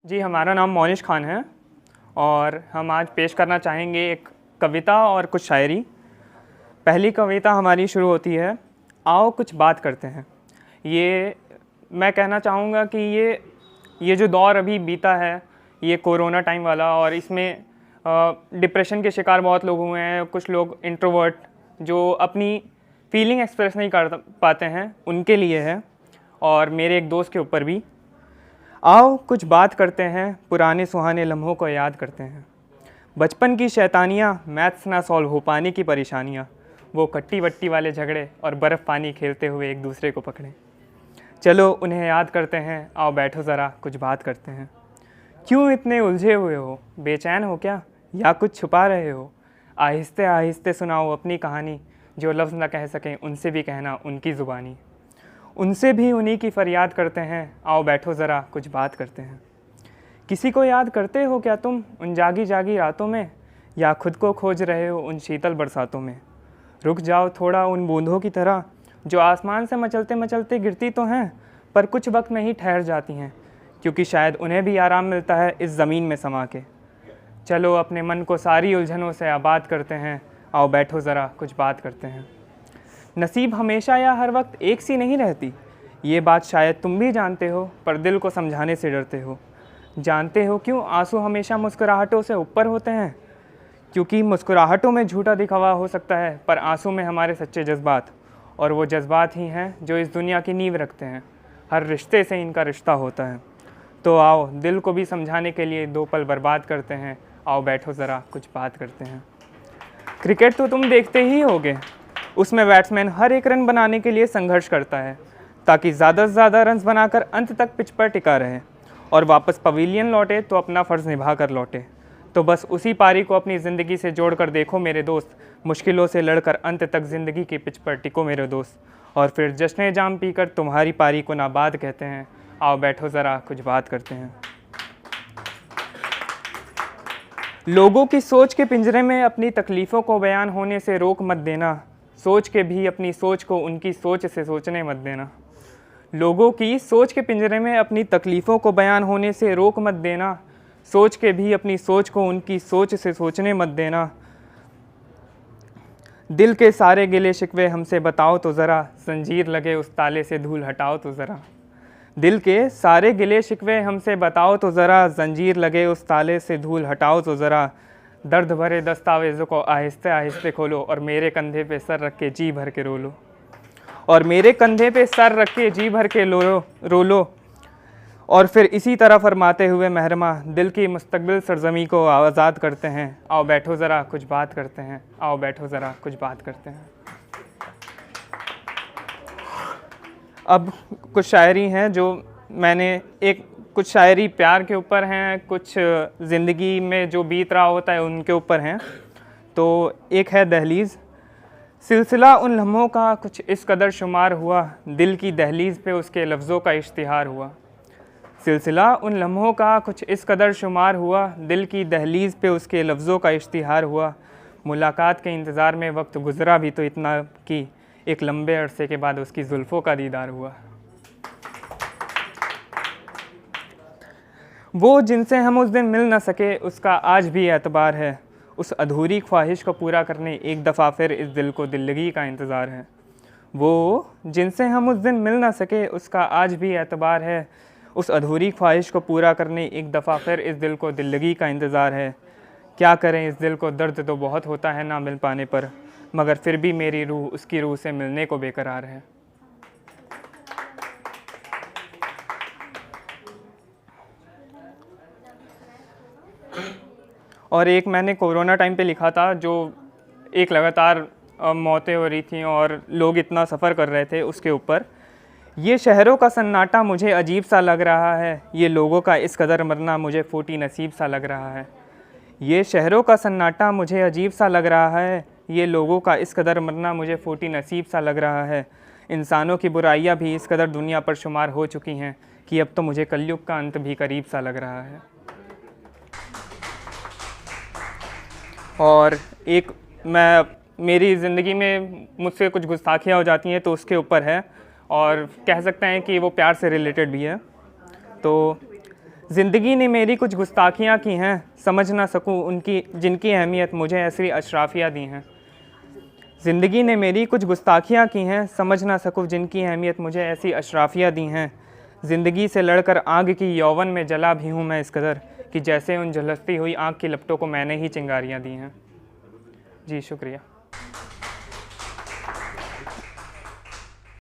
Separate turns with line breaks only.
जी, हमारा नाम मोनिश खान है और हम आज पेश करना चाहेंगे एक कविता और कुछ शायरी। पहली कविता हमारी शुरू होती है, आओ कुछ बात करते हैं। ये मैं कहना चाहूँगा कि ये जो दौर अभी बीता है, ये कोरोना टाइम वाला, और इसमें डिप्रेशन के शिकार बहुत लोग हुए हैं। कुछ लोग इंट्रोवर्ट जो अपनी फीलिंग एक्सप्रेस नहीं कर पाते हैं, उनके लिए है, और मेरे एक दोस्त के ऊपर भी। आओ कुछ बात करते हैं, पुराने सुहाने लम्हों को याद करते हैं। बचपन की शैतानियाँ, मैथ्स ना सॉल्व हो पाने की परेशानियाँ, वो कट्टी वट्टी वाले झगड़े और बर्फ़ पानी खेलते हुए एक दूसरे को पकड़े। चलो उन्हें याद करते हैं, आओ बैठो ज़रा कुछ बात करते हैं। क्यों इतने उलझे हुए हो, बेचैन हो क्या, या कुछ छुपा रहे हो? आहिस्ते आहिस्ते सुनाओ अपनी कहानी, जो लफ्ज़ न कह सकें उनसे भी कहना उनकी ज़ुबानी। उनसे भी उन्हीं की फ़रियाद करते हैं, आओ बैठो ज़रा कुछ बात करते हैं। किसी को याद करते हो क्या तुम उन जागी जागी रातों में, या खुद को खोज रहे हो उन शीतल बरसातों में? रुक जाओ थोड़ा उन बूंदों की तरह, जो आसमान से मचलते मचलते गिरती तो हैं, पर कुछ वक्त में ही ठहर जाती हैं, क्योंकि शायद उन्हें भी आराम मिलता है इस ज़मीन में समा के। चलो अपने मन को सारी उलझनों से आबाद करते हैं, आओ बैठो ज़रा कुछ बात करते हैं। नसीब हमेशा या हर वक्त एक सी नहीं रहती, ये बात शायद तुम भी जानते हो, पर दिल को समझाने से डरते हो। जानते हो क्यों आंसू हमेशा मुस्कुराहटों से ऊपर होते हैं? क्योंकि मुस्कुराहटों में झूठा दिखावा हो सकता है, पर आंसू में हमारे सच्चे जज्बात, और वो जज्बात ही हैं जो इस दुनिया की नींव रखते हैं। हर रिश्ते से इनका रिश्ता होता है। तो आओ दिल को भी समझाने के लिए दो पल बर्बाद करते हैं, आओ बैठो ज़रा कुछ बात करते हैं। क्रिकेट तो तुम देखते ही होगे, उसमें बैट्समैन हर एक रन बनाने के लिए संघर्ष करता है, ताकि ज़्यादा से ज़्यादा रन्स बनाकर अंत तक पिच पर टिका रहे, और वापस पवेलियन लौटे तो अपना फ़र्ज़ निभा कर लौटे। तो बस उसी पारी को अपनी ज़िंदगी से जोड़कर देखो मेरे दोस्त, मुश्किलों से लड़कर अंत तक ज़िंदगी की पिच पर टिको मेरे दोस्त, और फिर जश्न जाम पीकर तुम्हारी पारी को नाबाद कहते हैं, आओ बैठो ज़रा कुछ बात करते हैं। लोगों की सोच के पिंजरे में अपनी तकलीफ़ों को बयान होने से रोक मत देना, सोच के भी अपनी सोच को उनकी सोच से सोचने मत देना। लोगों की सोच के पिंजरे में अपनी तकलीफ़ों को बयान होने से रोक मत देना, सोच के भी अपनी सोच को उनकी सोच से सोचने मत देना। दिल के सारे गिले शिकवे हमसे बताओ तो ज़रा, जंजीर लगे उस ताले से धूल हटाओ तो ज़रा। दिल के सारे गिले शिकवे हमसे बताओ तो ज़रा, जंजीर लगे उस ताले से धूल हटाओ तो ज़रा। दर्द भरे दस्तावेज़ों को आहिस्ते आहिस्ते खोलो, और मेरे कंधे पे सर रख के जी भर के रो लो, और मेरे कंधे पे सर रख के जी भर के रो लो। और फिर इसी तरह फरमाते हुए महरमा दिल की मुस्तकबिल सरजमी को आज़ाद करते हैं, आओ बैठो ज़रा कुछ बात करते हैं, आओ बैठो ज़रा कुछ बात करते हैं। अब कुछ शायरी हैं जो मैंने कुछ शायरी प्यार के ऊपर हैं, कुछ ज़िंदगी में जो बीत रहा होता है उनके ऊपर हैं। तो एक है दहलीज़। सिलसिला उन लम्हों का कुछ इस कदर शुमार हुआ, दिल की दहलीज़ पे उसके लफ्ज़ों का इश्तिहार हुआ। सिलसिला उन लम्हों का कुछ इस कदर शुमार हुआ, दिल की दहलीज़ पे उसके लफ्ज़ों का इश्तिहार हुआ। मुलाकात के इंतज़ार में वक्त गुज़रा भी तो इतना कि एक लंबे अरसे के बाद उसकी जुल्फ़ों का दीदार हुआ। वो जिनसे हम उस दिन मिल न सके, उसका आज भी एतबार है, उस अधूरी ख्वाहिश को पूरा करने एक दफ़ा फिर इस दिल को दिल लगी का इंतज़ार है। वो जिनसे हम उस दिन मिल न सके, उसका आज भी एतबार है, उस अधूरी ख्वाहिश को पूरा करने एक दफ़ा फिर इस दिल को दिल लगी का इंतज़ार है। क्या करें इस दिल को, दर्द तो बहुत होता है ना मिल पाने पर, मगर फिर भी मेरी रूह उसकी रूह से मिलने को बेकरार है। और एक मैंने कोरोना टाइम पे लिखा था, जो एक लगातार मौतें हो रही थी और लोग इतना सफ़र कर रहे थे, उसके ऊपर। ये शहरों का सन्नाटा मुझे अजीब सा लग रहा है, ये लोगों का इस कदर मरना मुझे फूटी नसीब सा लग रहा है। ये शहरों का सन्नाटा मुझे अजीब सा लग रहा है, ये लोगों का इस कदर मरना मुझे फूटी नसीब सा लग रहा है। इंसानों की बुराइयां भी इस कदर दुनिया पर शुमार हो चुकी हैं कि अब तो मुझे कलयुग का अंत भी करीब सा लग रहा है। और एक मेरी ज़िंदगी में मुझसे कुछ गुस्ताखियाँ हो जाती हैं, तो उसके ऊपर है, और कह सकते हैं कि वो प्यार से रिलेटेड भी है। तो ज़िंदगी ने मेरी कुछ गुस्ताखियाँ की हैं, समझ ना सकूँ उनकी जिनकी अहमियत मुझे ऐसी अशराफियाँ दी हैं। ज़िंदगी ने मेरी कुछ गुस्ताखियाँ की हैं, समझ ना सकूँ जिनकी अहमियत मुझे ऐसी अशराफियाँ दी हैं। ज़िंदगी से लड़कर आग की यौवन में जला भी हूँ मैं इस कदर कि जैसे उन झुलसती हुई आग की लपटों को मैंने ही चिंगारियाँ दी हैं। जी शुक्रिया।